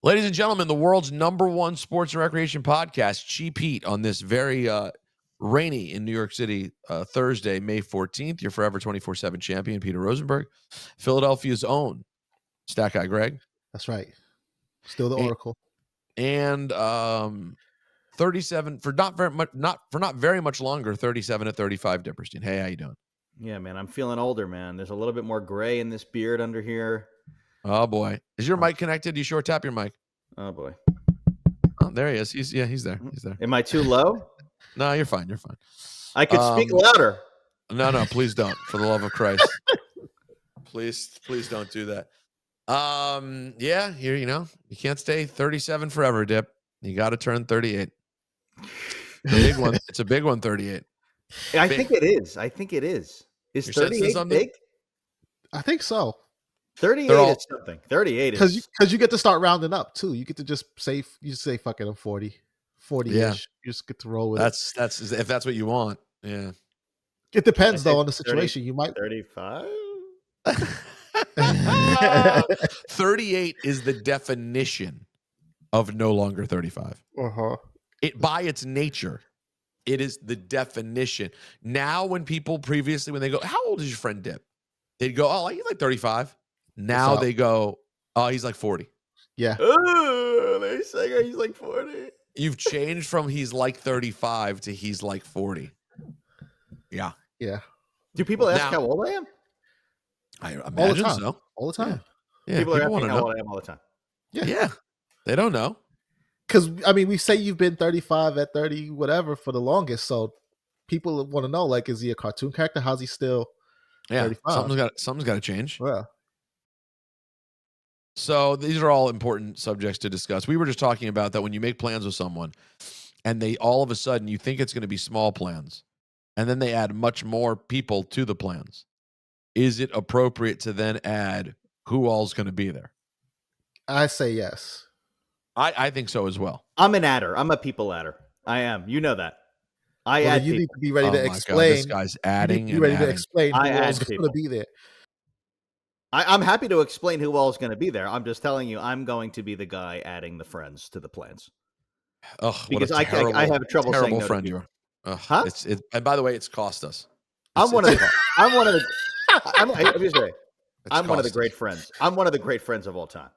Ladies and gentlemen, the world's #1 sports and recreation podcast, Cheap Heat, on this very rainy in New York City Thursday, May 14th. Your forever 24/7 champion, Peter Rosenberg. Philadelphia's own StatGuy Greg. That's right. Still the Oracle. And 37 for not very much longer. 37 at 35. Dipperstein. Hey, how you doing? Yeah, man, I'm feeling older, man. There's a little bit more gray in this beard under here. Oh boy, is your mic connected? You short tap your mic. Oh boy. Oh, there he is. He's there. He's there. Am I too low? No, you're fine. You're fine. I could speak louder. No, please don't. For the love of Christ, please don't do that. Yeah, here you can't stay 37 forever, Dip. You got to turn 38. The big one. It's a big one. 38. I think it is. Is 38 big? I think so. 38 is something. 38 is because you get to start rounding up too. You get to just say fucking I'm 40. 40-ish. Yeah. You just get to roll with it. That's if that's what you want. Yeah. It depends though on the situation. 30, you might 35. 38 is the definition of no longer 35. It by its nature, it is the definition. Now, when people previously, when they go, "How old is your friend Dip?" They'd go, "Oh, he's like 35." Now they go, "Oh, he's like 40." Yeah. Oh, they say he's like 40. You've changed from he's like 35 to he's like 40. Yeah. Yeah. Do people ask how old I am? I imagine so. All the time. Yeah. People are asking how old I am all the time. Yeah. They don't know. Because, I mean, we say you've been 35 at 30, whatever, for the longest. So people want to know, like, is he a cartoon character? How's he still 35? Something's got to change. Yeah. So these are all important subjects to discuss. We were just talking about that when you make plans with someone and they all of a sudden you think it's going to be small plans and then they add much more people to the plans. Is it appropriate to then add who all's going to be there? I say yes. I think so as well. I'm an adder. I'm a people adder. I am. You know that. I add you people. need to be ready to explain. God, this guy's adding. You need to be ready to explain who all's going to be there. I'm happy to explain who all is going to be there. I'm just telling you, I'm going to be the guy adding the friends to the plans. Oh, because I have trouble saying no friend to you are. Huh? And by the way, it's cost us. I'm one of the great friends. I'm one of the great friends of all time.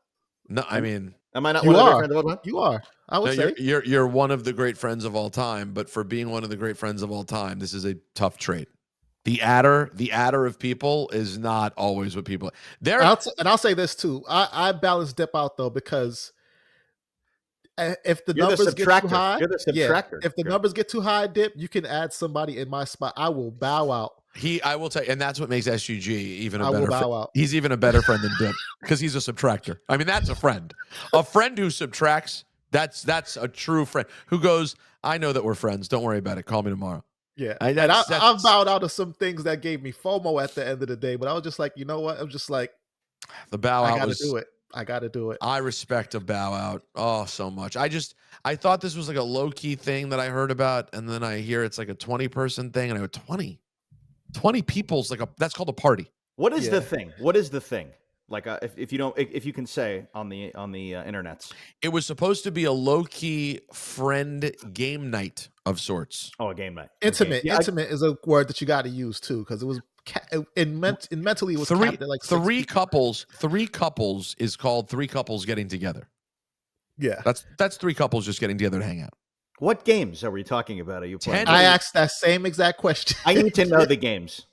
No, I mean, am I not one of the great friends of all time? You are. I would say you're one of the great friends of all time. But for being one of the great friends of all time, this is a tough trait. The adder of people is not always what people. I'll say this too. I balance Dip out though because if the numbers get too high, if the numbers get too high, Dip, you can add somebody in my spot. I will bow out. I will tell you, and that's what makes SUG even a I better will bow friend. out. He's even a better friend than Dip because he's a subtractor. I mean, that's a friend. A friend who subtracts. That's a true friend who goes, "I know that we're friends. Don't worry about it. Call me tomorrow." Yeah, I've bowed out of some things that gave me FOMO at the end of the day, but I was just like, you know what? I'm just like, the bow out. I got to do it. I respect a bow out so much. I thought this was like a low key thing that I heard about, and then I hear it's like a 20-person thing, and I go 20 people's like that's called a party. What is the thing? What is the thing? Like if you can say on the internets, it was supposed to be a low key friend game night of sorts. Oh, a game night. Intimate. Yeah, intimate is a word that you got to use too because it was mentally it was three couples. 3 couples is called 3 couples getting together. Yeah, that's 3 couples just getting together to hang out. What games are we talking about? Are you playing? I asked that same exact question. I need to know the games.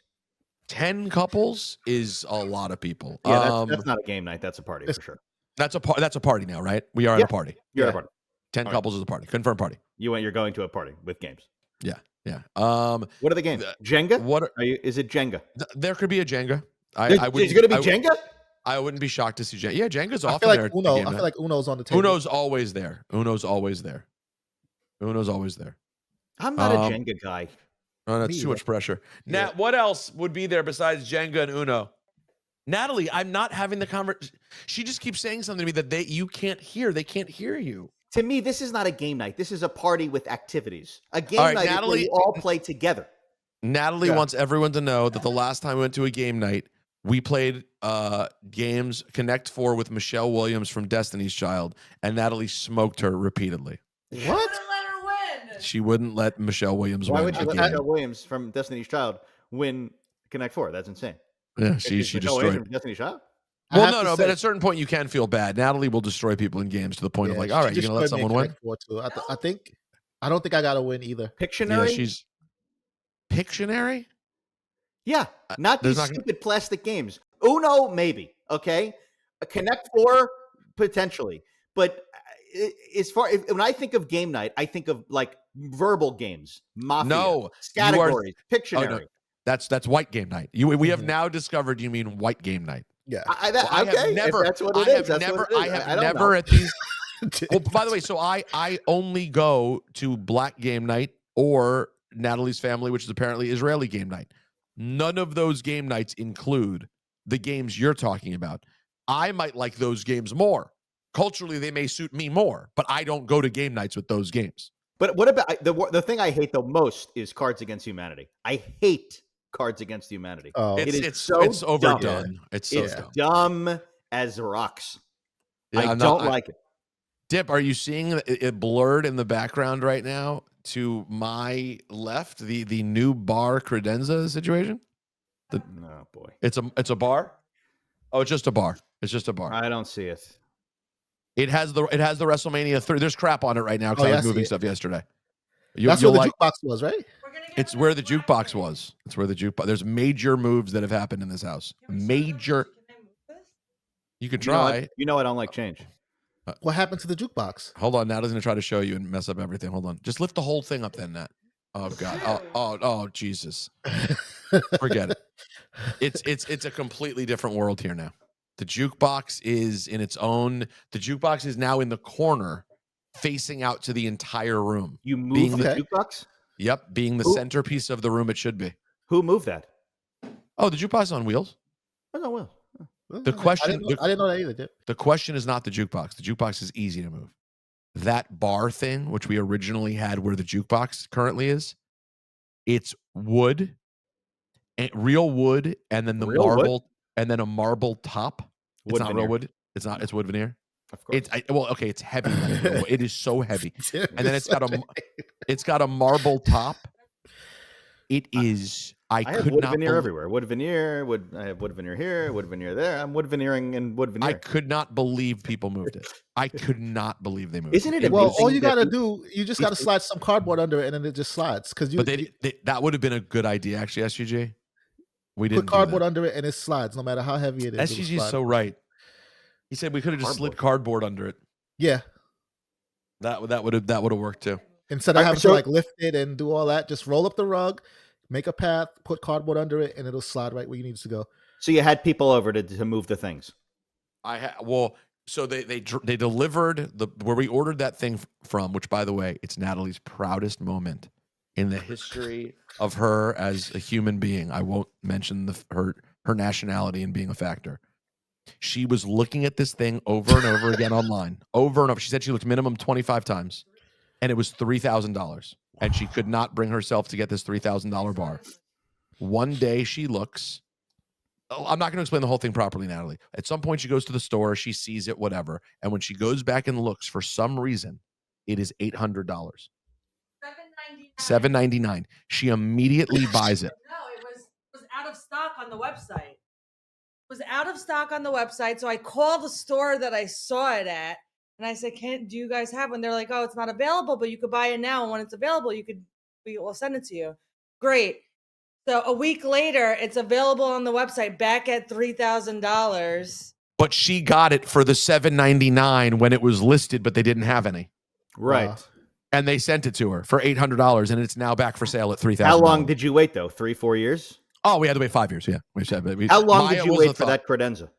10 couples is a lot of people. Yeah, that's not a game night. That's a party for sure. That's a party now, right? We are at a party. You're at a party. 10 couples is a party. Confirmed party. You're going to a party with games. Yeah. What are the games? Jenga? Is it Jenga? There could be a Jenga. Is it going to be Jenga? I wouldn't be shocked to see Jenga. Yeah, Jenga's often I feel there. I feel like Uno's on the table. Uno's always there. Uno's always there. I'm not a Jenga guy. Oh, that's too much pressure. Nat, what else would be there besides Jenga and Uno? Natalie, I'm not having the conversation. She just keeps saying something to me that you can't hear. They can't hear you. To me, this is not a game night. This is a party with activities. A game night is where you all play together. Natalie wants everyone to know that the last time we went to a game night, We played games Connect 4 with Michelle Williams from Destiny's Child, and Natalie smoked her repeatedly. What? She wouldn't let her win. She wouldn't let Michelle Williams win. Why would you let Michelle Williams from Destiny's Child win Connect 4? That's insane. Yeah, she destroyed from Destiny's Child. Well, no, but at a certain point you can feel bad. Natalie will destroy people in games to the point of like, all right, you're gonna let someone win. I don't think I got to win either. Pictionary. Yeah, she's Pictionary. Yeah, not these stupid plastic games. Uno, maybe. Okay, a Connect 4 potentially, but as far when I think of game night, I think of like verbal games, Mafia, categories, Pictionary. Oh, no. That's white game night. We have now discovered you mean white game night. Yeah. I have never. That's what it is. I have never at these. Well, by the way, so I only go to black game night or Natalie's family, which is apparently Israeli game night. None of those game nights include the games you're talking about. I might like those games more. Culturally, they may suit me more, but I don't go to game nights with those games. But what about the thing I hate the most is Cards Against Humanity. I hate Cards Against Humanity. Oh, it's overdone. Dumb. It's so dumb as rocks. Yeah, I don't like it. Dip, are you seeing it blurred in the background right now? To my left, the new bar credenza situation. No, boy, it's a bar. Oh, it's just a bar. It's just a bar. I don't see it. It has the WrestleMania 3. There's crap on it right now because I was moving stuff yesterday. That's where the jukebox was, right? It's where the jukebox was. It's where the jukebox. There's major moves that have happened in this house. Major. You can try. You know I don't like change. What happened to the jukebox? Hold on, Nat is going to try to show you and mess up everything. Hold on. Just lift the whole thing up then, Nat. Oh, God. Oh, Jesus. Forget it. It's a completely different world here now. The jukebox is in its own. The jukebox is now in the corner facing out to the entire room. You moved the jukebox? Yep, being the centerpiece of the room it should be. Who moved that? Oh, the jukebox is on wheels. It's on wheels. The question, I didn't know that either. The question is not the jukebox. The jukebox is easy to move. That bar thing, which we originally had where the jukebox currently is, it's wood, and real wood, and then the marble, and then a marble top. It's not real wood. It's not. It's wood veneer. Of course. It's heavy. It is so heavy, and then it's got a marble top. It is. I have wood veneer everywhere. Wood veneer. I have wood veneer here. Wood veneer there. I'm wood veneering and wood veneer. I could not believe people moved it. I could not believe they moved Isn't it? Well, all you gotta do, you just gotta slide some cardboard under it, and then it just slides. That would have been a good idea, actually. SGG. We didn't put cardboard under it, and it slides, no matter how heavy it is. SGG is so right. He said we could have just slid cardboard under it. Yeah, that would have worked too. Instead of having to like lift it and do all that, just roll up the rug, make a path, put cardboard under it, and it'll slide right where you need it to go. So you had people over to move the things. So they delivered where we ordered that thing from, which by the way, it's Natalie's proudest moment in the history of her as a human being. I won't mention her nationality and being a factor. She was looking at this thing over and over again online, over and over. She said she looked minimum 25 times, and it was $3,000, and she could not bring herself to get this $3,000 bar. One day she looks. I'm not going to explain the whole thing properly, Natalie. At some point, she goes to the store, she sees it, whatever, and when she goes back and looks, for some reason, it is $800. $799. She immediately buys it. No, it was out of stock on the website. Was out of stock on the website, so I called the store that I saw it at, and I said, do you guys have one? They're like, oh, it's not available, but you could buy it now, and when it's available, we'll send it to you. Great. So a week later, it's available on the website back at $3,000. But she got it for the $799 when it was listed, but they didn't have any. Right. And they sent it to her for $800, and it's now back for sale at $3,000. How long did you wait, though? 3-4 years? Oh, we had to wait 5 years. Yeah. How long did you wait for that credenza?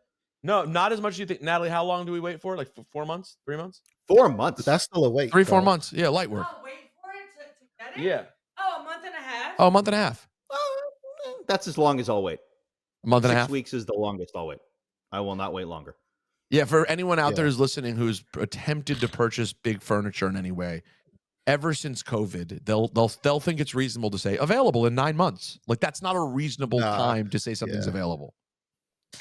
No, not as much as you think. Natalie, how long do we wait for? Like 4 months? 3 months? 4 months. That's still a wait. 3-4 months. Yeah, light work. Oh, wait for it to get it? Yeah. Oh, a month and a half? Oh, a month and a half. That's as long as I'll wait. A month and a half? 6 weeks is the longest I'll wait. I will not wait longer. Yeah, for anyone out there who's listening who's attempted to purchase big furniture in any way, ever since COVID, they'll think it's reasonable to say available in 9 months. Like that's not a reasonable time to say something's available.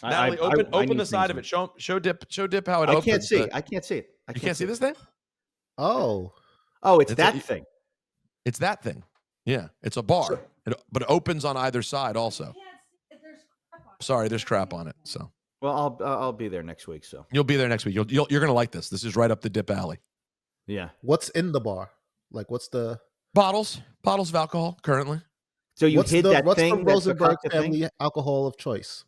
Natalie, open the side of it. Show Dip how it opens. I can't see. I can't see it. You can't see this thing? Oh, it's that thing. It's that thing. Yeah, it's a bar, but it opens on either side also. Sorry, there's crap on it. So. Well, I'll be there next week. So you'll be there next week. You're gonna like this. This is right up the Dip alley. Yeah. What's in the bar? Like, what's the bottles of alcohol currently? So you hid that what's thing. What's the Rosenberg family alcohol of choice?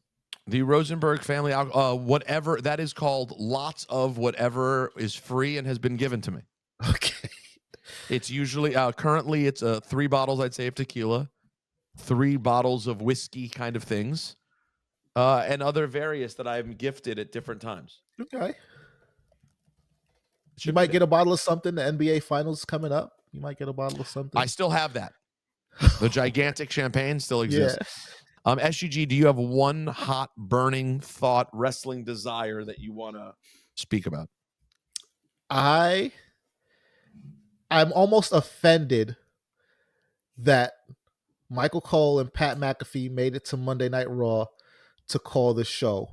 The Rosenberg family alcohol, whatever that is called. Lots of whatever is free and has been given to me. Okay. It's usually currently it's 3 bottles, I'd say, of tequila, 3 bottles of whiskey kind of things, and other various that I'm gifted at different times. Okay. You might get a bottle of something. The NBA Finals coming up. You might get a bottle of something. I still have that. The gigantic champagne still exists. Yeah. SGG, do you have one hot, burning thought, wrestling desire that you want to speak about? I'm almost offended that Michael Cole and Pat McAfee made it to Monday Night Raw to call the show.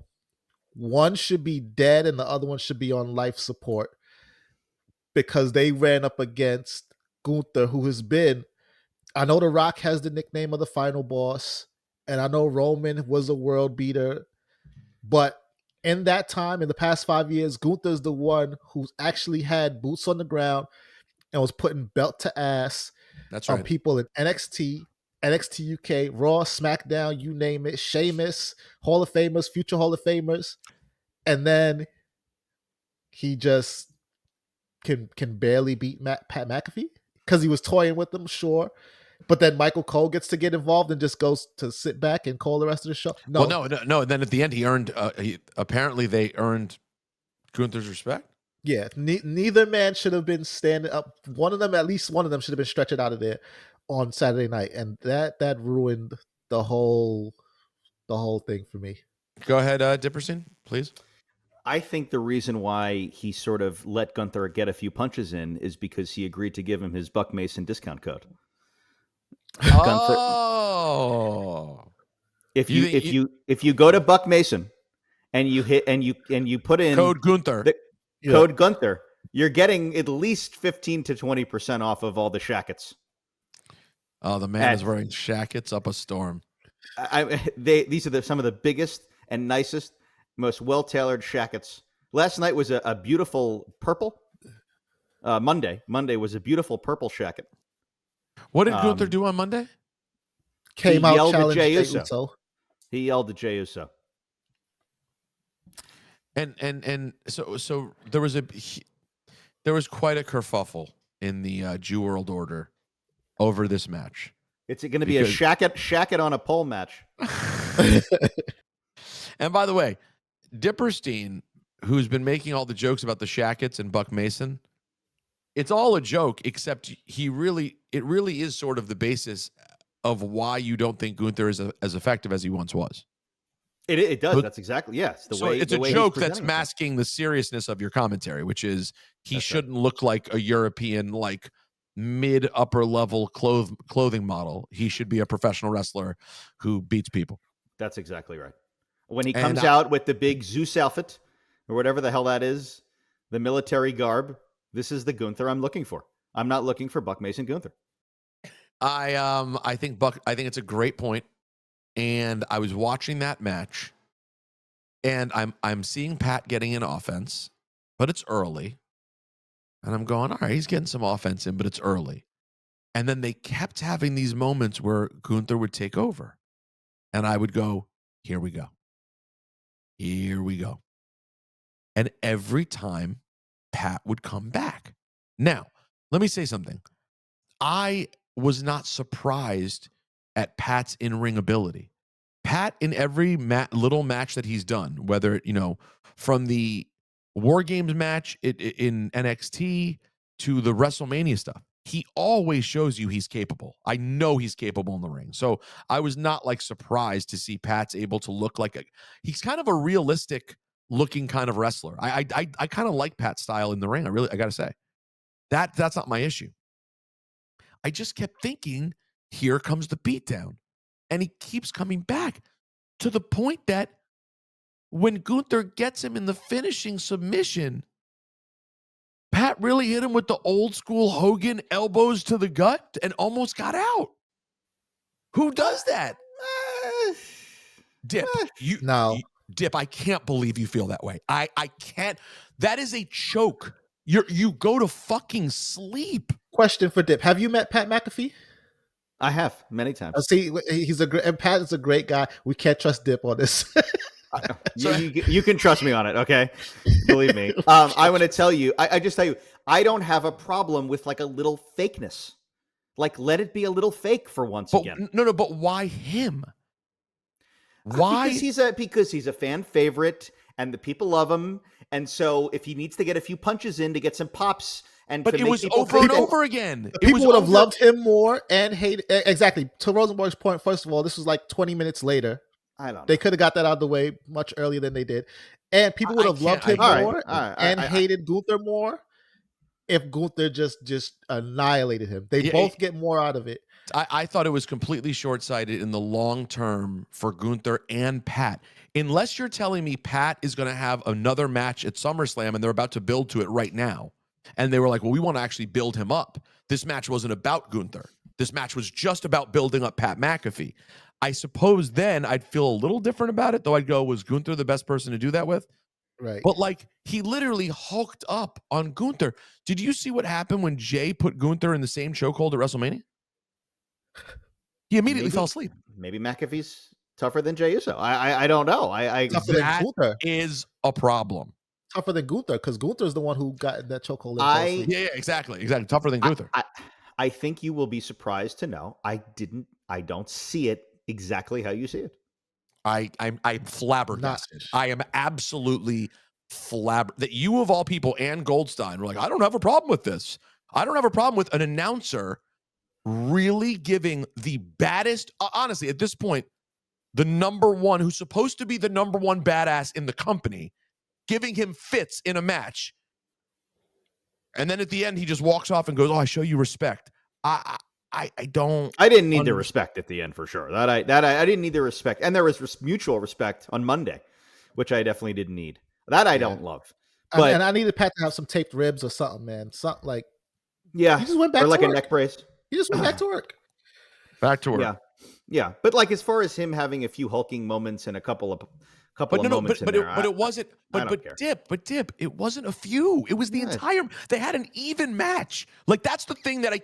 One should be dead and the other one should be on life support because they ran up against Gunther, who has been, I know The Rock has the nickname of the final boss, and I know Roman was a world beater, but in that time, in the past 5 years, Gunther's the one who's actually had boots on the ground and was putting belt to ass on people in NXT, NXT UK, Raw, SmackDown, you name it, Sheamus, Hall of Famers, future Hall of Famers, and then he just can barely beat Pat McAfee because he was toying with them, sure. But then Michael Cole gets to get involved and just goes to sit back and call the rest of the show. No. Well, no. And then at the end, he earned. Apparently, they earned Gunther's respect. Yeah, neither man should have been standing up. At least one of them should have been stretched out of there on Saturday night, and that ruined the whole thing for me. Go ahead, Dipperstein, please. I think the reason why he sort of let Gunther get a few punches in is because he agreed to give him his Buck Mason discount code. Oh, if you go to Buck Mason and you hit and you put in code Gunther, code Gunther, you're getting at least 15 to 20% off of all the shackets. Oh, the man is wearing shackets up a storm. These are some of the biggest and nicest, most well-tailored shackets. Last night was a beautiful purple. Monday was a beautiful purple shacket. What did Gunther do on Monday? Came out challenged Jey Uso. He yelled at Jey Uso. And so there was quite a kerfuffle in the Jew World Order over this match. It's going to be a shacket on a pole match. And by the way, Dipperstein, who's been making all the jokes about the shackets and Buck Mason, it's all a joke, except it really is sort of the basis of why you don't think Gunther is as effective as he once was. It does. That's exactly, yes. It's a joke that's masking the seriousness of your commentary, which is he shouldn't look like a European, like mid upper level clothing model. He should be a professional wrestler who beats people. That's exactly right. When he comes out with the big Zeus outfit or whatever the hell that is, the military garb, this is the Gunther I'm looking for. I'm not looking for Buck Mason Gunther. I think it's a great point. And I was watching that match, and I'm seeing Pat getting in offense, but it's early. And I'm going, all right, he's getting some offense in, but it's early. And then they kept having these moments where Gunther would take over. And I would go, here we go. Here we go. And every time Pat would come back. Now, let me say something. I was not surprised at Pat's in-ring ability. Pat, in every little match that he's done, whether, from the War Games match in NXT to the WrestleMania stuff, he always shows you he's capable. I know he's capable in the ring. So I was not surprised to see Pat's able to look he's kind of a realistic looking kind of wrestler. I kind of like Pat's style in the ring. I got to say that's not my issue. I just kept thinking, here comes the beatdown. And he keeps coming back to the point that when Gunther gets him in the finishing submission, Pat really hit him with the old school Hogan elbows to the gut and almost got out. Who does that? Dip. Dip, I can't believe you feel that way. I can't. That is a choke. You go to fucking sleep. Question for Dip. Have you met Pat McAfee? I have many times. See, Pat is a great guy. We can't trust Dip on this. You can trust me on it, okay? Believe me. I want to tell you, I just tell you, I don't have a problem with like a little fakeness. Like, let it be a little fake for once again. No, but why him? Why? Because he's a fan favorite and the people love him. And so if he needs to get a few punches in to get some pops but it was over and over again. People would have loved him more and hated. Exactly. To Rosenberg's point, first of all, this was like 20 minutes later. I don't know. They could have got that out of the way much earlier than they did. And people would have loved him more and hated Gunther more if Gunther just annihilated him. They both get more out of it. I thought it was completely short-sighted in the long term for Gunther and Pat. Unless you're telling me Pat is going to have another match at SummerSlam and they're about to build to it right now. And they were like, well, we want to actually build him up. This match wasn't about Gunther. This match was just about building up Pat McAfee. I suppose then I'd feel a little different about it, though I'd go, was Gunther the best person to do that with? Right. But like, he literally hulked up on Gunther. Did you see what happened when Jey put Gunther in the same chokehold at WrestleMania? He immediately fell asleep. Maybe McAfee's tougher than Jey Uso. I don't know. That is a problem. Tougher than Gunther, because Gunther's the one who got that chokehold. Yeah, exactly. Tougher than Gunther. I think you will be surprised to know I don't see it exactly how you see it. I'm flabbergasted. I am absolutely flabbergasted that you of all people and Goldstein were like, I don't have a problem with this. I don't have a problem with an announcer really giving the baddest, honestly, at this point, the number one, who's supposed to be the number one badass in the company, giving him fits in a match. And then at the end, he just walks off and goes, oh, I show you respect. I didn't need the respect at the end for sure. That I didn't need the respect. And there was mutual respect on Monday, which I definitely didn't need. That I don't love. But, and I needed Pat to have some taped ribs or something, man. Something like, he just went back to work. A neck brace. He just went back to work. Back to work. Yeah. But like, as far as him having a few hulking moments and a couple of moments but it wasn't. But Dip, it wasn't a few. It was the entire. They had an even match. Like, that's the thing that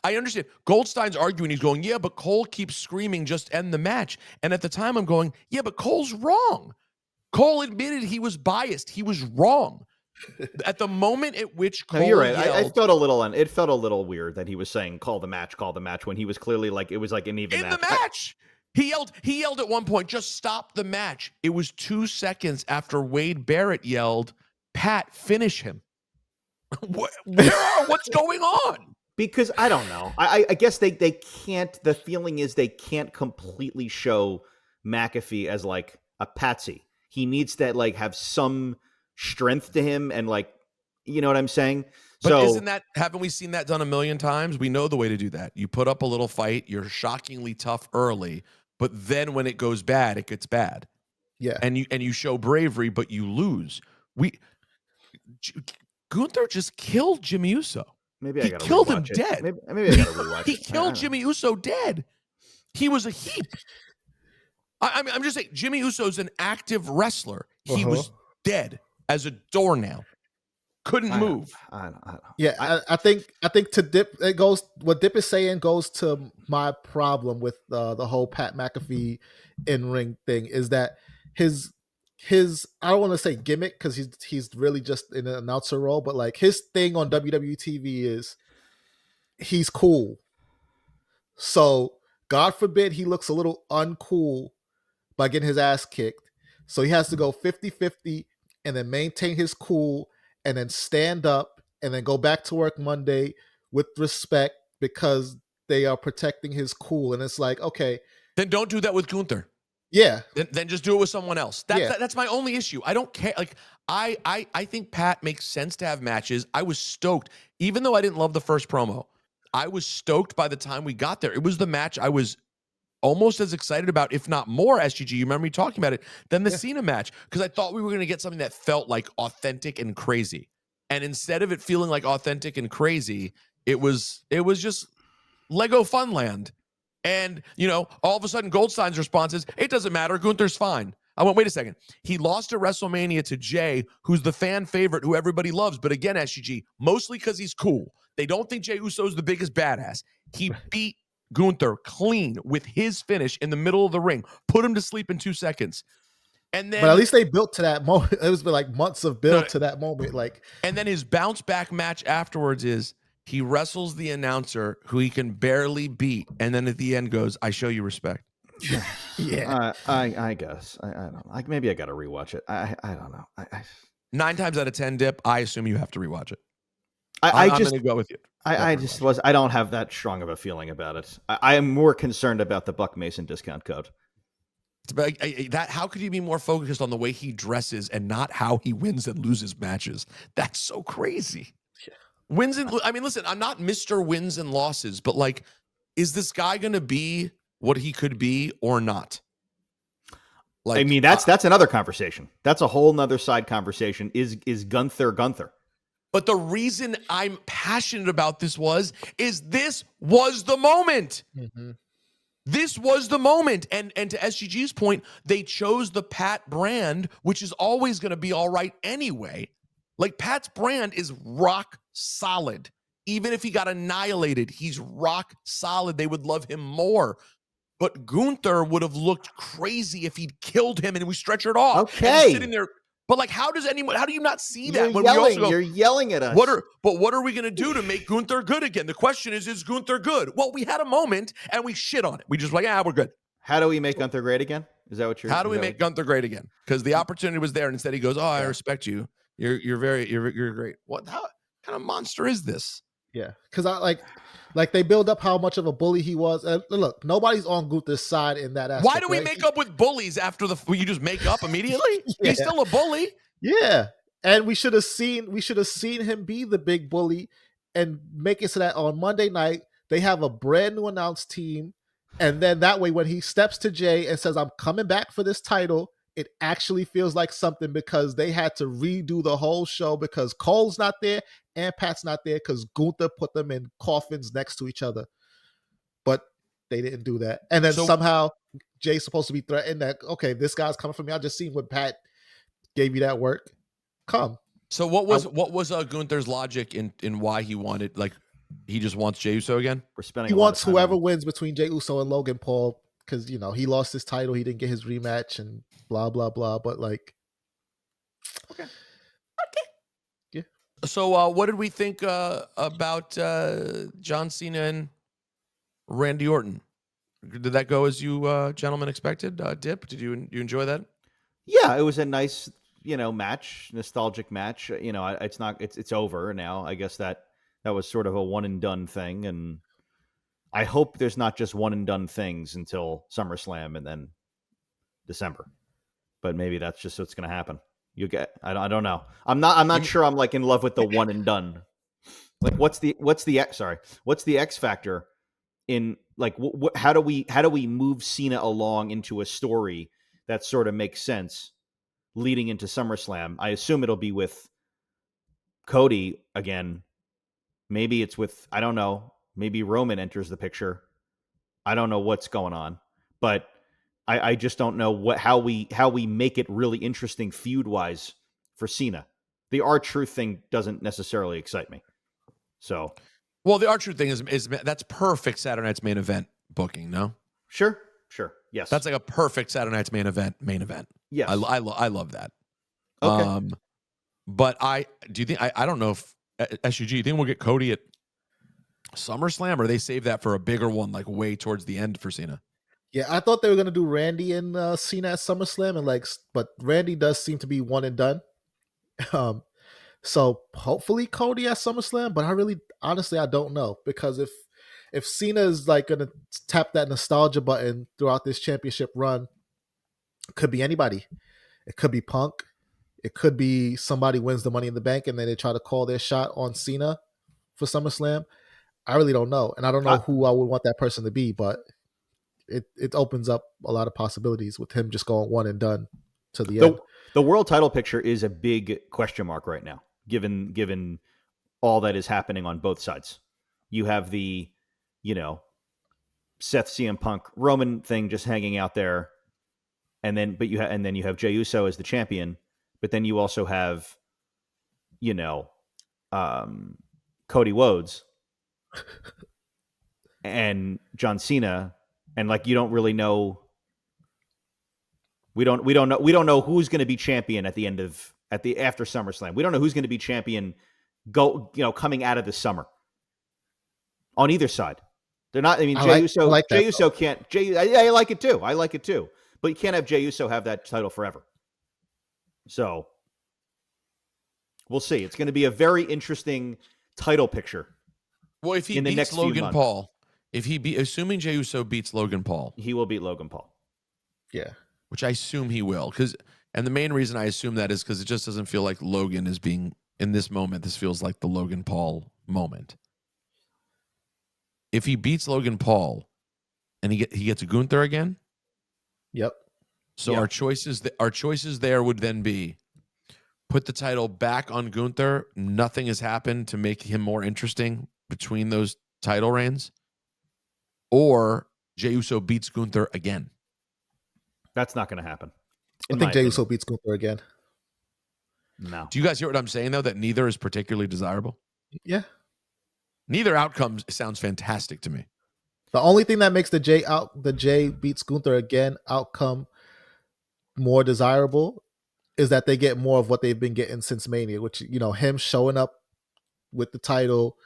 I understand. Goldstein's arguing. He's going, yeah, but Cole keeps screaming, just end the match. And at the time, I'm going, yeah, but Cole's wrong. Cole admitted he was biased. He was wrong. At the moment at which Cole you're right. Yelled, I felt a little. It felt a little weird that he was saying, "Call the match," when he was clearly like it was like an even match. In the match. He yelled at one point, just stop the match. It was 2 seconds after Wade Barrett yelled, Pat, finish him. What's going on? Because I don't know. I guess they can't, the feeling is they can't completely show McAfee as like a patsy. He needs to like have some strength to him and like, you know what I'm saying? But haven't we seen that done a million times? We know the way to do that. You put up a little fight, you're shockingly tough early, but then when it goes bad, it gets bad. Yeah. And you show bravery, but you lose. Gunther just killed Jey Uso. Maybe I gotta killed him it. dead. Maybe I gotta rewatch He killed Jey Uso dead. He was a heap. I'm just saying, Jey Uso's an active wrestler. He was dead as a doornail. Couldn't move. I don't. Yeah, I think to Dip, it goes. What Dip is saying goes to my problem with the whole Pat McAfee in ring thing is that his I don't want to say gimmick because he's really just in an announcer role, but like his thing on WWE TV is he's cool. So God forbid he looks a little uncool by getting his ass kicked. So he has to go 50-50 and then maintain his cool and then stand up and then go back to work Monday with respect because they are protecting his cool. And it's like, okay. Then don't do that with Gunther. Yeah. Then just do it with someone else. That's my only issue. I don't care. Like, I think Pat makes sense to have matches. I was stoked. Even though I didn't love the first promo, I was stoked by the time we got there. It was the match I was almost as excited about, if not more, SGG, you remember me talking about it, than the Cena match, because I thought we were going to get something that felt like authentic and crazy. And instead of it feeling like authentic and crazy, it was just Lego Funland. And, all of a sudden Goldstein's response is, it doesn't matter, Gunther's fine. I went, wait a second. He lost at WrestleMania to Jey, who's the fan favorite, who everybody loves. But again, SGG, mostly because he's cool. They don't think Jey Uso is the biggest badass. He beat Gunther clean with his finish in the middle of the ring, put him to sleep in 2 seconds. And then, but at least they built to that moment. It was like months of build to that moment. And then his bounce back match afterwards is he wrestles the announcer who he can barely beat. And then at the end goes, I show you respect. Yeah, I guess I don't know. Maybe I got to rewatch it. I don't know. 9 times out of 10, Dip. I assume you have to rewatch it. I'm going to go with you. I don't have that strong of a feeling about it. I am more concerned about the Buck Mason discount code. How could you be more focused on the way he dresses and not how he wins and loses matches? That's so crazy. Yeah. Listen, I'm not Mr. Wins and Losses, but is this guy going to be what he could be or not? That's another conversation. That's a whole nother side conversation. Is Gunther Gunther? But the reason I'm passionate about this this was the moment. Mm-hmm. This was the moment. And to SGG's point, they chose the Pat brand, which is always going to be all right anyway. Pat's brand is rock solid. Even if he got annihilated, he's rock solid. They would love him more. But Gunther would have looked crazy if he'd killed him and we stretchered off. Okay. Sitting there. But how do you not see that? You're yelling at us. What are we going to do to make Gunther good again? The question is Gunther good? Well, we had a moment and we shit on it. We just we're good. How do we make Gunther great again? Is that what you're? How do we make Gunther great again? Because the opportunity was there, and instead he goes, "Oh, I respect you. You're great." What? How kind of monster is this? Yeah, because I like they build up how much of a bully he was. And look, nobody's on Gunther's side in that aspect. Why do we make up with bullies after you just make up immediately? Yeah. He's still a bully. Yeah, and we should have seen him be the big bully and make it so that on Monday night they have a brand new announced team, and then that way when he steps to Jey and says, "I'm coming back for this title," it actually feels like something, because they had to redo the whole show because Cole's not there and Pat's not there because Gunther put them in coffins next to each other. But they didn't do that. And then somehow Jey's supposed to be threatened that, okay, this guy's coming for me. I just seen when Pat gave you that work. Come. So what was Gunther's logic in why he wanted, he just wants Jey Uso again? He wants whoever wins between Jey Uso and Logan Paul, because he lost his title, he didn't get his rematch, and blah blah blah. But okay. Yeah. So what did we think about John Cena and Randy Orton? Did that go as you gentlemen expected? Dip, did you enjoy that? Yeah, it was a nice match, nostalgic match. It's over now. I guess that was sort of a one and done thing, and I hope there's not just one and done things until SummerSlam and then December. But maybe that's just what's going to happen. I don't know. I'm not sure I'm in love with the one and done. What's the X factor in how do we move Cena along into a story that sort of makes sense leading into SummerSlam? I assume it'll be with Cody again. Maybe it's with, I don't know, maybe Roman enters the picture. I don't know what's going on, but I just don't know how we make it really interesting feud wise for Cena. The R-Truth thing doesn't necessarily excite me. So, well, the R-Truth thing is that's perfect Saturday Night's main event booking. No, sure, yes, that's like a perfect Saturday Night's main event. Yes, I love that. Okay, but do you think I don't know if SUG, you think we'll get Cody at SummerSlam, or they save that for a bigger one, way towards the end for Cena? Yeah, I thought they were gonna do Randy and Cena at SummerSlam, and but Randy does seem to be one and done. So hopefully Cody at SummerSlam, but honestly, I don't know, because if Cena is gonna tap that nostalgia button throughout this championship run, it could be anybody. It could be Punk. It could be somebody wins the Money in the Bank and then they try to call their shot on Cena for SummerSlam. I really don't know, and I don't know who I would want that person to be, but it opens up a lot of possibilities with him just going one and done to the end. The world title picture is a big question mark right now, given all that is happening on both sides. You have the, Seth CM Punk Roman thing just hanging out there, and then you have Jey Uso as the champion, but then you also have, Cody Rhodes and John Cena, and you don't really know. We don't know who's going to be champion after SummerSlam. We don't know who's going to be champion coming out of the summer on either side. They're not. I mean, Jey Uso can't. I like it too. I like it too. But you can't have Jey Uso have that title forever. So we'll see. It's going to be a very interesting title picture. Well, if he beats Logan Paul, assuming Jey Uso beats Logan Paul, he will beat Logan Paul. Yeah. Which I assume he will, and the main reason I assume that is because it just doesn't feel like Logan is being in this moment. This feels like the Logan Paul moment. If he beats Logan Paul, and he gets Gunther again, yep. So our choices there would then be put the title back on Gunther. Nothing has happened to make him more interesting between those title reigns, or Jey Uso beats Gunther again. That's not going to happen. I think Jey Uso beats Gunther again. No. Do you guys hear what I'm saying, though, that neither is particularly desirable? Yeah. Neither outcome sounds fantastic to me. The only thing that makes the Jey beats Gunther again outcome more desirable is that they get more of what they've been getting since Mania, which, him showing up with the title,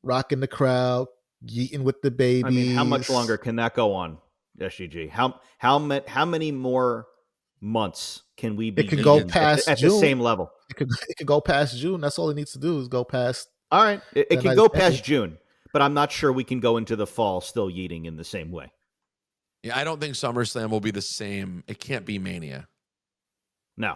rocking the crowd, yeeting with the babies. I mean, how much longer can that go on? SGG. How many more months can we be? It can go past at June. The same level. It could go past June. That's all it needs to do is go past. All right, it can go past June, but I'm not sure we can go into the fall still yeeting in the same way. Yeah, I don't think SummerSlam will be the same. It can't be Mania. No.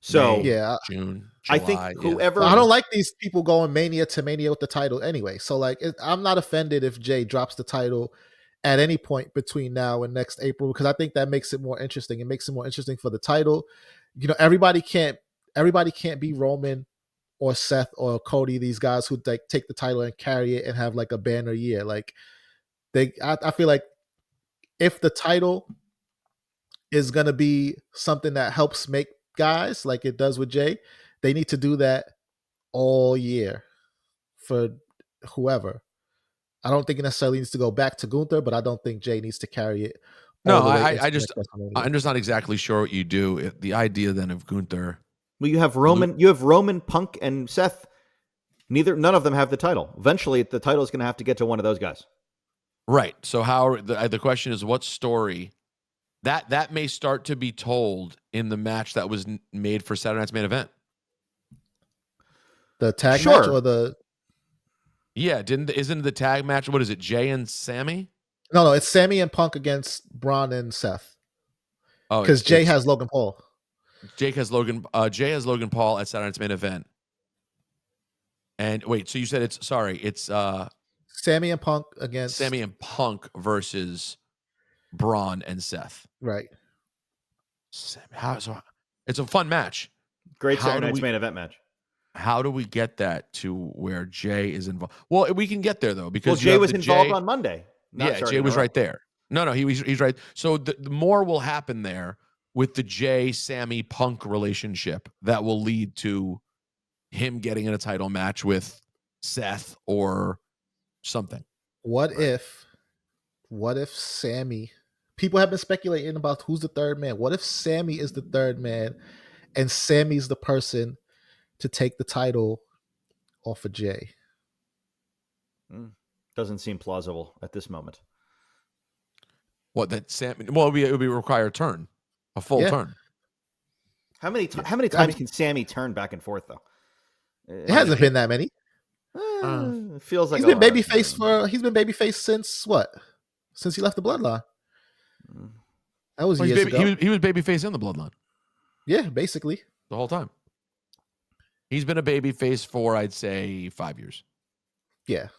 So June, July, I think whoever. I don't like these people going Mania to Mania with the title anyway. So I'm not offended if Jey drops the title at any point between now and next April, because I think that makes it more interesting. It makes it more interesting for the title. Everybody can't be Roman or Seth or Cody, these guys who take the title and carry it and have a banner year. I feel like if the title is going to be something that helps make guys like it does with Jey, they need to do that all year for whoever. I don't think it necessarily needs to go back to Gunther, but I don't think Jey needs to carry it. I'm just not exactly sure what you do. The idea then of Gunther. Well, you have Roman, Punk, and Seth. None of them have the title. Eventually, the title is going to have to get to one of those guys. Right. So the question is, what story that may start to be told in the match that was made for Saturday Night's Main Event? The tag match or the. Yeah, isn't the tag match? What is it, Jey and Sammy? No, it's Sammy and Punk against Braun and Seth. Oh, because Jey has Logan Paul. Jey has Logan Paul at Saturday Night's Main Event. And wait, so you said it's Sammy and Punk versus Braun and Seth. Right. It's a fun match. Great Saturday Night's Main Event match. How do we get that to where Jey is involved? Well, we can get there though, because Jey was involved on Monday. Jey was right there. No, he's right. So the more will happen there with the Jey Sammy Punk relationship that will lead to him getting in a title match with Seth or something. What if Sammy? People have been speculating about who's the third man. What if Sammy is the third man, and Sammy's the person to take the title off of Jey? Doesn't seem plausible at this moment. What, that Sammy? Well, it would be require a turn, a full turn. How many times can Sammy turn back and forth though? It hasn't been that many. It feels like he's been babyface He's been babyface since what? Since he left the Bloodline. That was years ago. He was babyface in the Bloodline. Yeah, basically the whole time. He's been a babyface for, I'd say, 5 years. Yeah.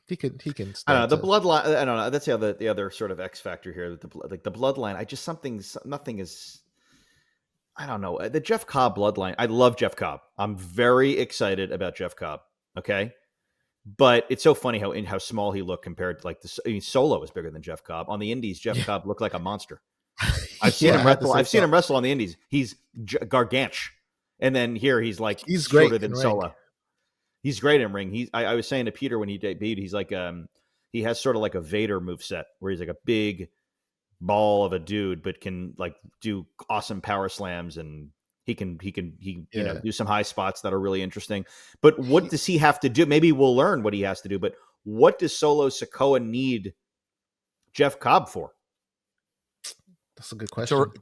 He can. I don't know the bloodline. I don't know. That's the other sort of X factor here. The bloodline. Nothing is. I don't know the Jeff Cobb bloodline. I love Jeff Cobb. I'm very excited about Jeff Cobb. Okay, but it's so funny how small he looked compared to Solo is bigger than Jeff Cobb on the Indies. Jeff Cobb looked like a monster. I've seen him wrestle. I've seen him wrestle on the Indies. He's gargantuan, and then here he's shorter than Solo. He's great in ring. I was saying to Peter when he debuted, he's like he has sort of like a Vader moveset where he's like a big ball of a dude, but can like do awesome power slams, and he can do some high spots that are really interesting. But what does he have to do? Maybe we'll learn what he has to do. But what does Solo Sikoa need Jeff Cobb for? That's a good question. What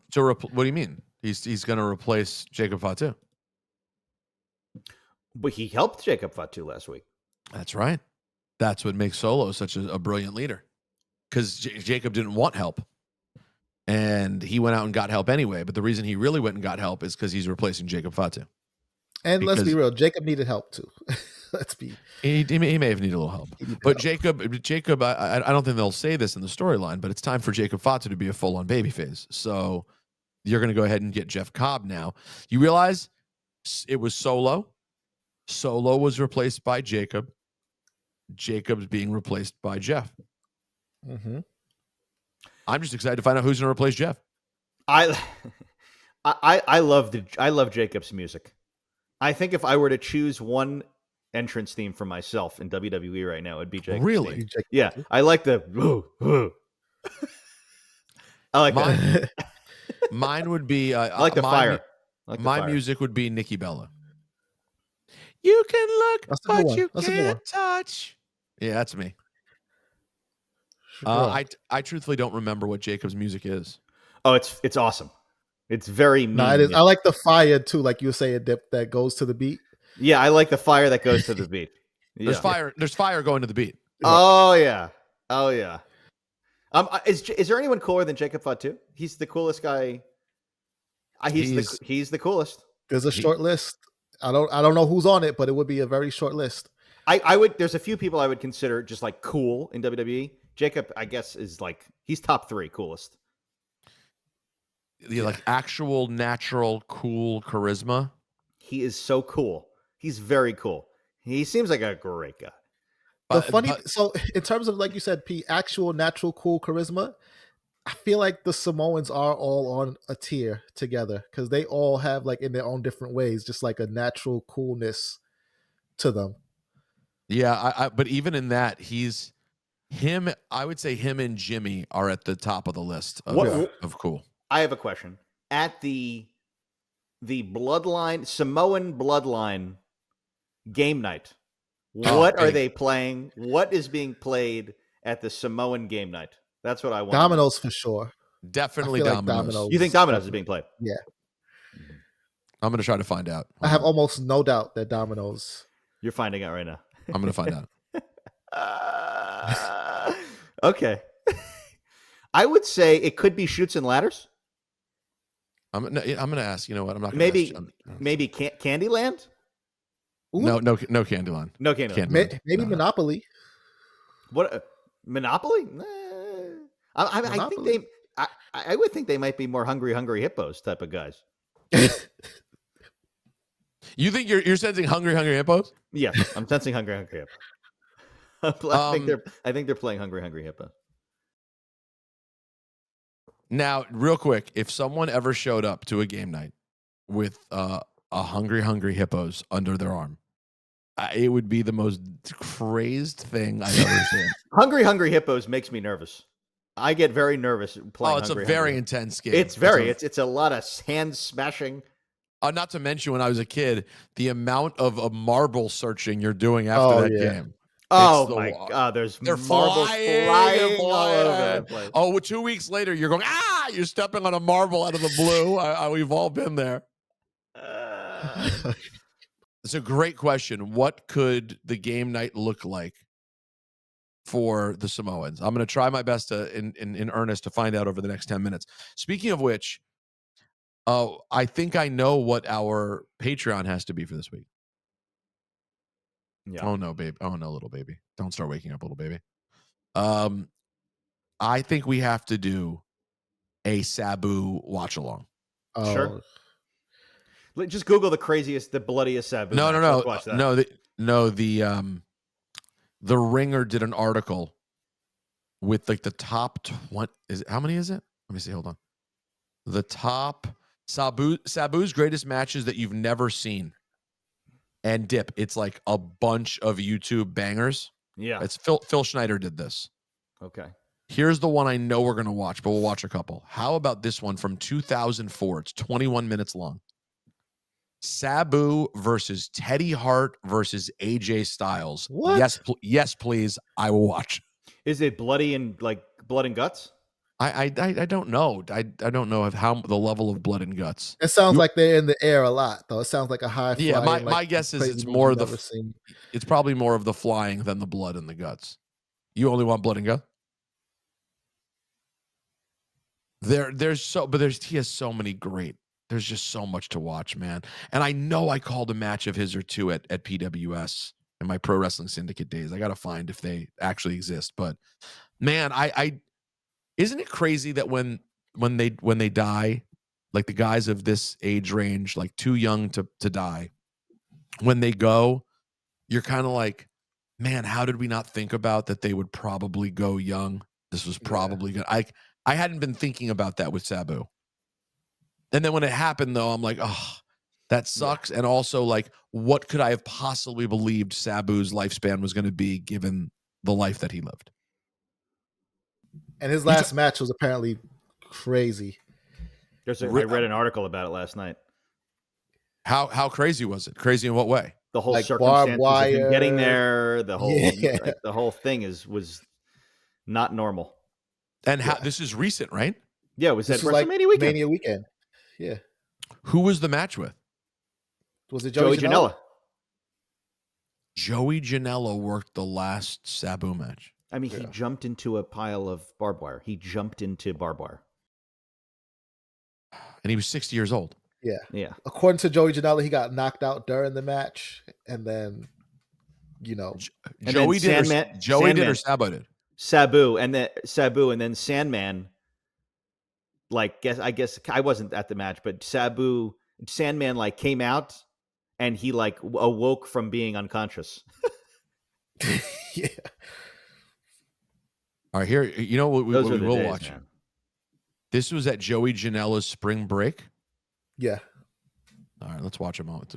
do you mean? He's going to replace Jacob Fatu. But he helped Jacob Fatu last week. That's right. That's what makes Solo such a brilliant leader. Because Jacob didn't want help. And he went out and got help anyway. But the reason he really went and got help is because he's replacing Jacob Fatu. And let's be real, Jacob needed help too. He may have needed a little help. But Jacob, I don't think they'll say this in the storyline, but it's time for Jacob Fatu to be a full-on babyface. So you're going to go ahead and get Jeff Cobb now. You realize it was Solo. Solo was replaced by Jacob. Jacob's being replaced by Jeff. Mm-hmm. I'm just excited to find out who's going to replace Jeff. I love Jacob's music. I think if I were to choose one entrance theme for myself in WWE right now, it'd be Jacob's really? theme. Yeah, I like the. I like that. Mine would be. I like the fire. My music would be Nikki Bella. You can look, but you can't touch. Yeah, that's me. I truthfully don't remember what Jacob's music is. Oh, it's awesome. It's very mean. No, it is. I like the fire too, like you were saying, that goes to the beat. Yeah, I like the fire that goes to the beat. There's fire. There's fire going to the beat. Oh yeah. Is there anyone cooler than Jacob Fatu? He's the coolest guy. He's the coolest. There's a short list. I don't know who's on it, but it would be a very short list. I would. There's a few people I would consider just like cool in WWE. Jacob, I guess, is like he's top 3 coolest. Yeah, like actual natural cool charisma. He is so cool. He's very cool. He seems like a great guy. So in terms of, like you said, Pete, actual natural cool charisma, I feel like the Samoans are all on a tier together because they all have, like, in their own different ways, just like a natural coolness to them. Yeah, but even in that, I would say him and Jimmy are at the top of the list of cool. I have a question. At the Bloodline, Samoan Bloodline game night, what are they playing? What is being played at the Samoan game night? That's what I want. Dominoes for sure. Definitely Dominoes. Like you think Dominoes is being played? Yeah. I'm going to try to find out. I have almost no doubt that Dominoes. You're finding out right now. I'm going to find out. Okay. I would say it could be Chutes and Ladders. I'm going to ask. You know what? I'm not going to maybe Candyland. Ooh. No Candyland. No Candyland. Maybe Monopoly. What? Monopoly? I think I would think they might be more hungry hippos type of guys. You think you're sensing hungry hippos? Yeah, I'm sensing hungry hippos. I think they're playing hungry hippos. Now, real quick, if someone ever showed up to a game night with a hungry hippos under their arm, it would be the most crazed thing I've ever seen. Hungry hippos makes me nervous. I get very nervous playing. Oh, it's a very intense game. It's a lot of hand smashing. Not to mention, when I was a kid, the amount of marble searching you're doing after that game. Oh my God! They're marbles flying all over the place. Oh, 2 weeks later, you're going, you're stepping on a marble out of the blue. We've all been there. It's a great question. What could the game night look like for the Samoans? I'm going to try my best to, in earnest, to find out over the next 10 minutes. Speaking of which, I think I know what our Patreon has to be for this week. Yeah. Oh no, baby. Oh no, little baby. Don't start waking up, little baby. I think we have to do a Sabu watch along. Oh. Sure. Just Google the bloodiest Sabu. No. Let's watch that. The Ringer did an article with like the top 20. How many is it? Let me see. Hold on. The top Sabu's greatest matches that you've never seen. And Dip, it's like a bunch of YouTube bangers. Yeah. It's Phil Schneider did this. Okay. Here's the one I know we're going to watch, but we'll watch a couple. How about this one from 2004? It's 21 minutes long. Sabu versus Teddy Hart versus AJ Styles. What? Yes, please. I will watch. Is it bloody and like blood and guts? I don't know. I don't know of how the level of blood and guts. It sounds like they're in the air a lot, though. It sounds like a high. Yeah, my guess is it's more it's probably more of the flying than the blood and the guts. You only want blood and guts? He has so many great. There's just so much to watch, man. And I know I called a match of his or two at PWS in my Pro Wrestling Syndicate days. I got to find if they actually exist. But man, I isn't it crazy that when they die, like the guys of this age range, like too young to die, when they go, you're kind of like, man, how did we not think about that they would probably go young? This was probably good. I hadn't been thinking about that with Sabu. And then when it happened, though, I'm like, oh, that sucks. Yeah. And also, like, what could I have possibly believed Sabu's lifespan was going to be given the life that he lived? And his last match was apparently crazy. I read an article about it last night. How crazy was it? Crazy in what way? The whole circumstances of him getting there, the whole thing was not normal. And this is recent, right? Yeah, it was at WrestleMania weekend. Mania weekend. Yeah. Who was the match with? Was it Joey Janela? Joey Janela worked the last Sabu match. I mean, he jumped into a pile of barbed wire. He jumped into barbed wire. And he was 60 years old. Yeah. Yeah. According to Joey Janela, he got knocked out during the match. And then, Joey did or Sabu did? Sabu. And then Sandman. I guess I wasn't at the match, but Sandman came out and he awoke from being unconscious. Yeah. All right, here, we will watch. Man. This was at Joey Janela's spring break. Yeah. All right, let's watch a moment.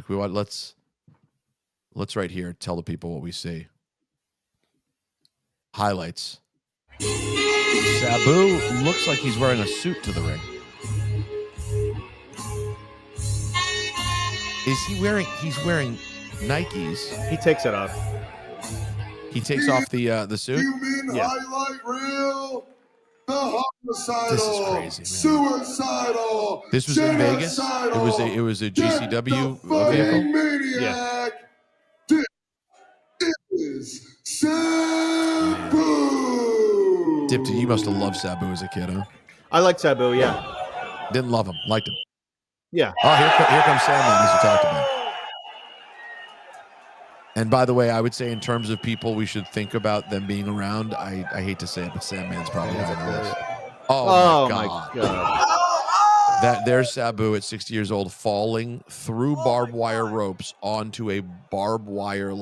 Let's right here tell the people what we see. Highlights. Sabu looks like he's wearing a suit to the ring. He's wearing Nikes. He takes it off. He takes off the suit. You mean highlight reel? The homicidal. This is crazy, man. Suicidal. This was in Vegas. It was a GCW vehicle. Maniac. Yeah. This is Sabu. Dipty, you must have loved Sabu as a kid, huh? I liked Sabu, yeah. Didn't love him, liked him. Yeah. Oh, here comes Sandman, as you talked about. And by the way, I would say in terms of people we should think about them being around, I hate to say it, but Sandman's probably on the list. Oh my God. There's Sabu at 60 years old falling through barbed wire ropes onto a barbed wire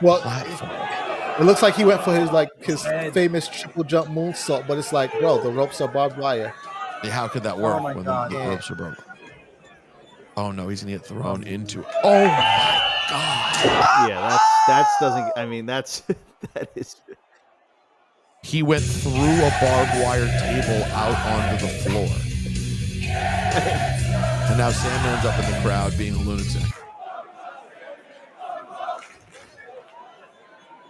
platform. It looks like he went for his famous triple jump moonsault, but it's like, bro, the ropes are barbed wire. Yeah, how could that work when the ropes are broken? Oh no, he's gonna get thrown into it. Oh my God. Yeah, that doesn't. I mean, that is. He went through a barbed wire table out onto the floor, and now Sandman's up in the crowd being a lunatic.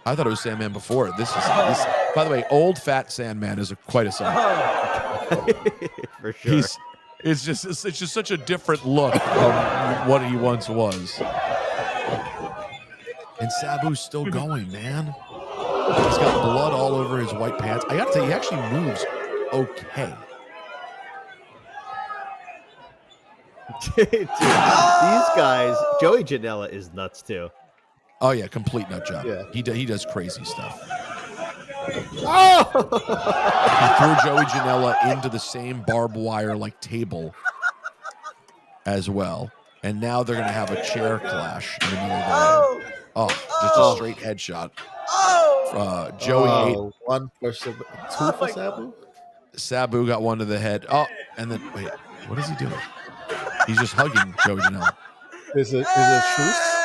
I thought it was Sandman before. This. By the way, old fat Sandman is quite a sight. For sure. It's just such a different look from what he once was. And Sabu's still going, man. He's got blood all over his white pants. I gotta tell you, he actually moves okay. Dude, these guys, Joey Janela is nuts too. Oh yeah, complete nut job. Yeah. He does crazy stuff. Oh! He threw Joey Janela into the same barbed wire like table as well. And now they're going to have a chair clash in the middle of the ring. Oh, just a straight headshot. Joey ate one for two for Sabu. Sabu got one to the head. Oh, and then wait, what is he doing? He's just hugging Joey Janela. Is it a truce?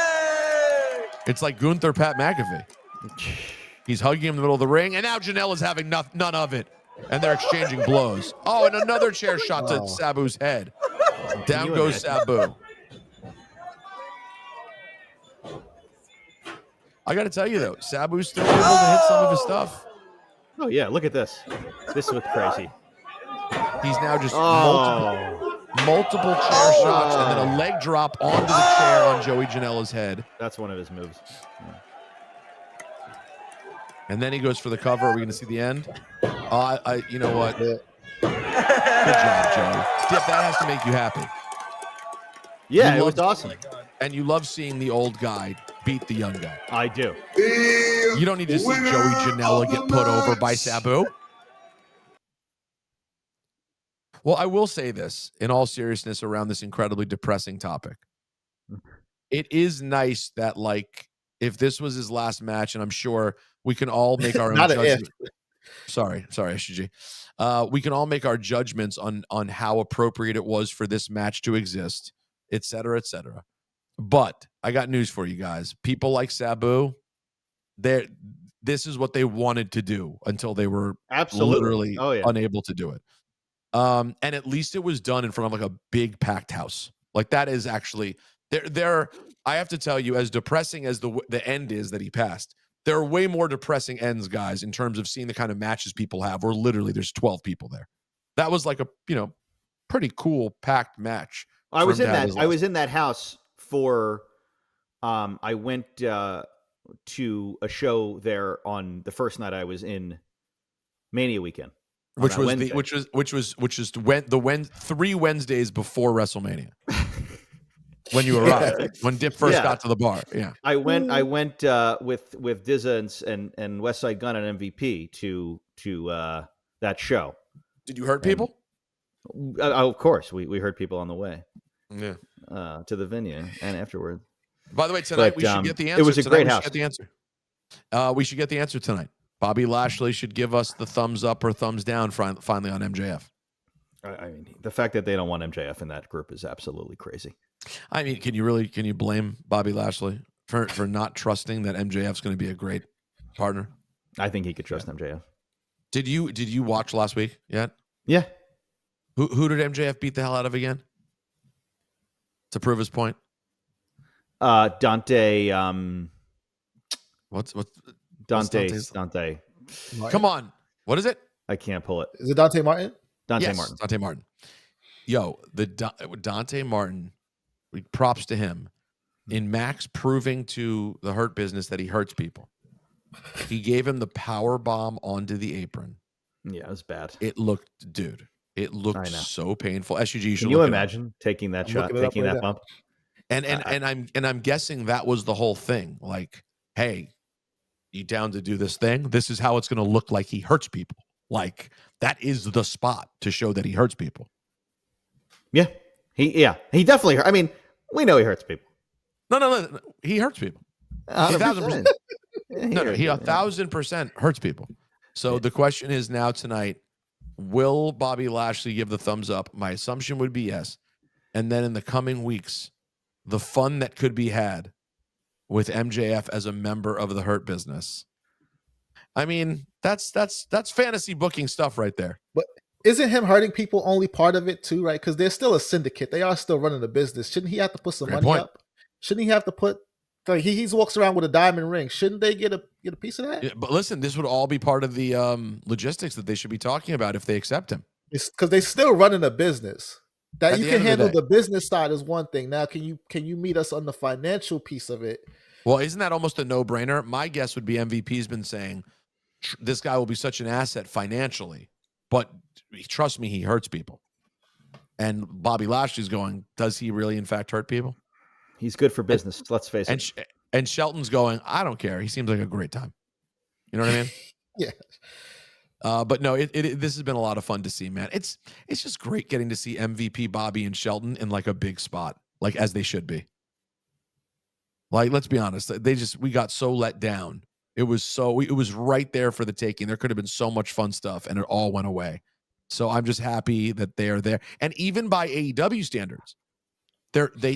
It's like Gunther, Pat McAfee. He's hugging him in the middle of the ring, and now Janela's having none of it. And they're exchanging blows. Oh, and another chair shot to Sabu's head. Down goes Sabu. I got to tell you, though, Sabu's still able to hit some of his stuff. Oh, yeah, look at this. This is crazy. He's now just multiple chair shots and then a leg drop onto the chair on Joey Janela's head. That's one of his moves. Yeah. And then he goes for the cover. Are we going to see the end? You know what? Good job, Joey. Dip, that has to make you happy. Yeah, it was awesome. And you love seeing the old guy beat the young guy. I do. You don't need to see Joey Janela get put over by Sabu. Well, I will say this in all seriousness around this incredibly depressing topic. It is nice that, like, if this was his last match, and I'm sure we can all make our own judgment. Sorry, SG. We can all make our judgments on how appropriate it was for this match to exist, et cetera, et cetera. But I got news for you guys. People like Sabu, this is what they wanted to do until they were literally unable to do it. And at least it was done in front of like a big packed house. Like that is actually there. I have to tell you, as depressing as the end is that he passed, there are way more depressing ends, guys, in terms of seeing the kind of matches people have where literally there's 12 people there. That was like a, pretty cool packed match. I was in that house for, I went to a show there on the first night I was in Mania weekend. Which was 3 Wednesdays before WrestleMania. When you arrived, when Dip first got to the bar, I went with Dizza and Westside Gun and MVP to that show. Did you hurt people? Of course, we hurt people on the way. Yeah, to the venue and afterward. By the way, tonight we should get the answer. It was a great house. We should get the answer tonight. Bobby Lashley should give us the thumbs up or thumbs down finally on MJF. I mean, the fact that they don't want MJF in that group is absolutely crazy. I mean, can you blame Bobby Lashley for not trusting that MJF's going to be a great partner? I think he could trust MJF. Did you watch last week yet? Yeah. Who did MJF beat the hell out of again? To prove his point? Dante. What's Dante? Come on. What is it? I can't pull it. Is it Dante Martin? Dante Martin. Yo, the Dante Martin, props to him in Max proving to the Hurt Business that he hurts people. He gave him the power bomb onto the apron. Yeah, it was bad. It looked so painful. SUG, can you imagine taking that shot, taking that bump? And I'm guessing that was the whole thing. Like, hey, you down to do this thing? This is how it's going to look like he hurts people. Like, that is the spot to show that he hurts people. Yeah. He definitely, I mean, we know he hurts people. No. He hurts people. 1,000%. He 1,000% hurts people. So the question is now tonight, will Bobby Lashley give the thumbs up? My assumption would be yes. And then in the coming weeks, the fun that could be had with MJF as a member of the Hurt Business. I mean, that's fantasy booking stuff right there. But isn't him hurting people only part of it too, right? Because they're still a syndicate. They are still running the business. Shouldn't he have to put some money up? Shouldn't he have to put? Like he walks around with a diamond ring. Shouldn't they get a piece of that? Yeah, but listen, this would all be part of the logistics that they should be talking about if they accept him. It's because they're still running a business. That you can handle the business side is one thing. Now, can you meet us on the financial piece of it? Well, isn't that almost a no-brainer? My guess would be MVP's been saying this guy will be such an asset financially, but trust me, he hurts people. And Bobby Lashley's going, does he really in fact hurt people? He's good for business. Let's face it. And Shelton's going, I don't care. He seems like a great time. You know what I mean? Yeah. But no, this has been a lot of fun to see, man. It's just great getting to see MVP Bobby and Shelton in like a big spot, like as they should be. Like, let's be honest, we got so let down. It was right there for the taking. There could have been so much fun stuff, and it all went away. So I'm just happy that they are there. And even by AEW standards,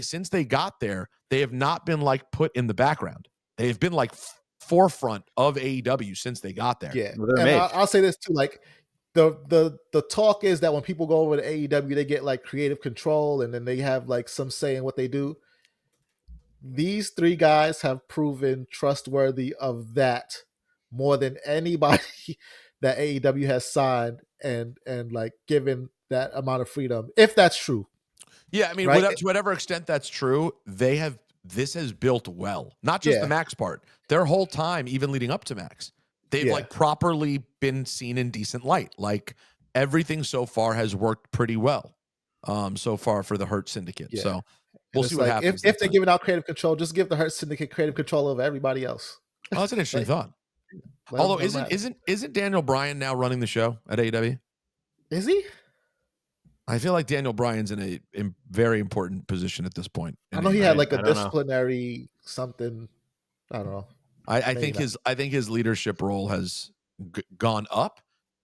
since they got there, they have not been like put in the background. They have been like forefront of AEW since they got there. Yeah, and I'll say this too. Like the talk is that when people go over to AEW, they get like creative control, and then they have like some say in what they do. These three guys have proven trustworthy of that more than anybody that AEW has signed and like given that amount of freedom, if that's true. Yeah, I mean, right? To whatever extent that's true, this has built well. Not just the Max part. Their whole time, even leading up to Max, they've like properly been seen in decent light. Like everything so far has worked pretty well so far for the Hurt Syndicate. Yeah. So we'll see what happens. If they're giving out creative control, just give the Hurt Syndicate creative control over everybody else. Oh, that's an interesting thought. Although isn't Daniel Bryan now running the show at AEW? Is he? I feel like Daniel Bryan's in a very important position at this point. I know he had like a disciplinary something. I don't know. I think his leadership role has gone up,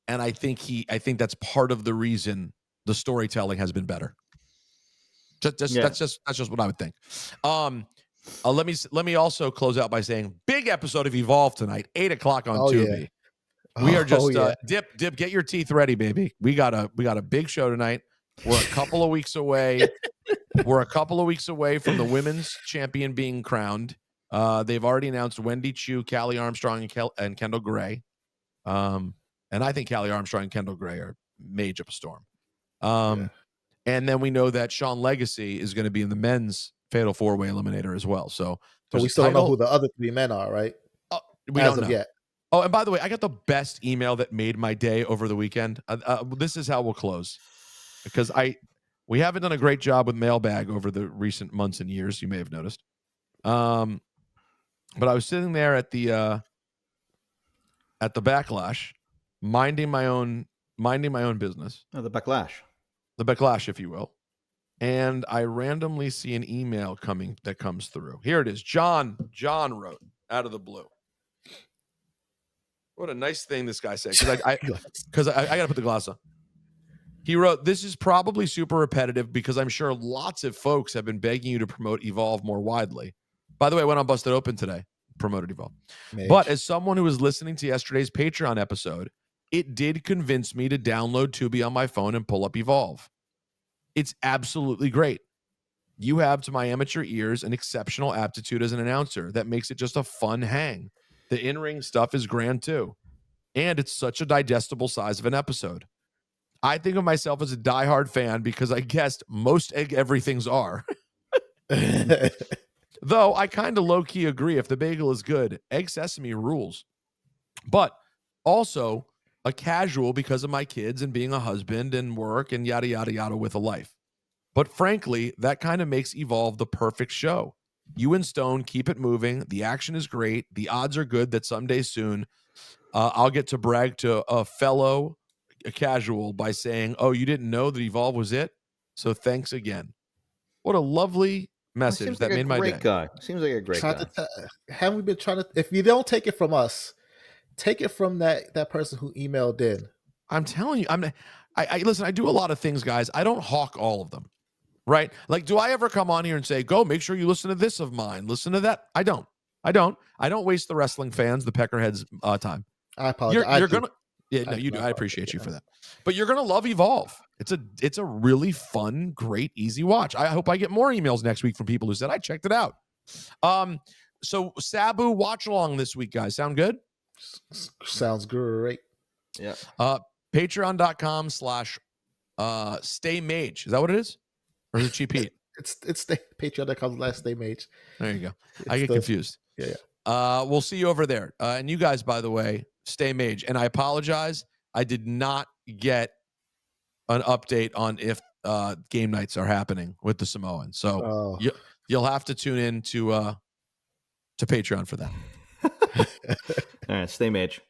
and I think that's part of the reason the storytelling has been better. That's just what I would think. Let me also close out by saying big episode of Evolve tonight, 8:00 on Tubi. Yeah. We are just Dip. Get your teeth ready, baby. We got a big show tonight. We're a couple of weeks away. We're a couple of weeks away from the women's champion being crowned. They've already announced Wendy Chu, Callie Armstrong, and Kendall Gray. And I think Callie Armstrong and Kendall Gray are mage up a storm. And then we know that Shawn Legacy is going to be in the men's Fatal 4-Way Eliminator as well. So we still don't know who the other three men are, right? We don't know yet. Oh, and by the way, I got the best email that made my day over the weekend. This is how we'll close. Because we haven't done a great job with mailbag over the recent months and years, you may have noticed. But I was sitting there at the Backlash, minding my own business. Oh, the Backlash, if you will. And I randomly see an email that comes through. Here it is. John wrote out of the blue. What a nice thing this guy said. Because I got to put the glass on. He wrote, "This is probably super repetitive because I'm sure lots of folks have been begging you to promote Evolve more widely." By the way, I went on Busted Open today, promoted Evolve. But as someone who was listening to yesterday's Patreon episode, it did convince me to download Tubi on my phone and pull up Evolve. It's absolutely great. You have, to my amateur ears, an exceptional aptitude as an announcer that makes it just a fun hang. The in-ring stuff is grand too. And it's such a digestible size of an episode. I think of myself as a diehard fan because I guessed most everything's are. Though I kind of low-key agree, if the bagel is good, egg sesame rules. But also a casual because of my kids and being a husband and work and yada, yada, yada with a life. But frankly, that kind of makes Evolve the perfect show. You and Stone keep it moving. The action is great. The odds are good that someday soon I'll get to brag to a fellow casual by saying, "Oh, you didn't know that Evolve was it? So thanks again." What a lovely message that made my day. Seems like a great guy. Haven't we been trying to? If you don't take it from us, take it from that person who emailed in. I'm telling you, I listen. I do a lot of things, guys. I don't hawk all of them, right? Like, do I ever come on here and say, "Go, make sure you listen to this of mine, listen to that"? I don't waste the wrestling fans, the Peckerheads, time. I apologize. You're gonna. Yeah, no, you do. I appreciate you for that. But you're gonna love Evolve. It's a really fun, great, easy watch. I hope I get more emails next week from people who said I checked it out. So Sabu watch along this week, guys. Sound good? Sounds great. Yeah. Patreon.com/Stay Mage. Is that what it is? Or is it Cheap Heat? it's Patreon.com/Stay Mage. There you go. I get confused. Yeah. We'll see you over there. And you guys, by the way, stay mage. And I apologize. I did not get an update on if game nights are happening with the Samoans. So you'll have to tune in to to Patreon for that. All right, stay mage.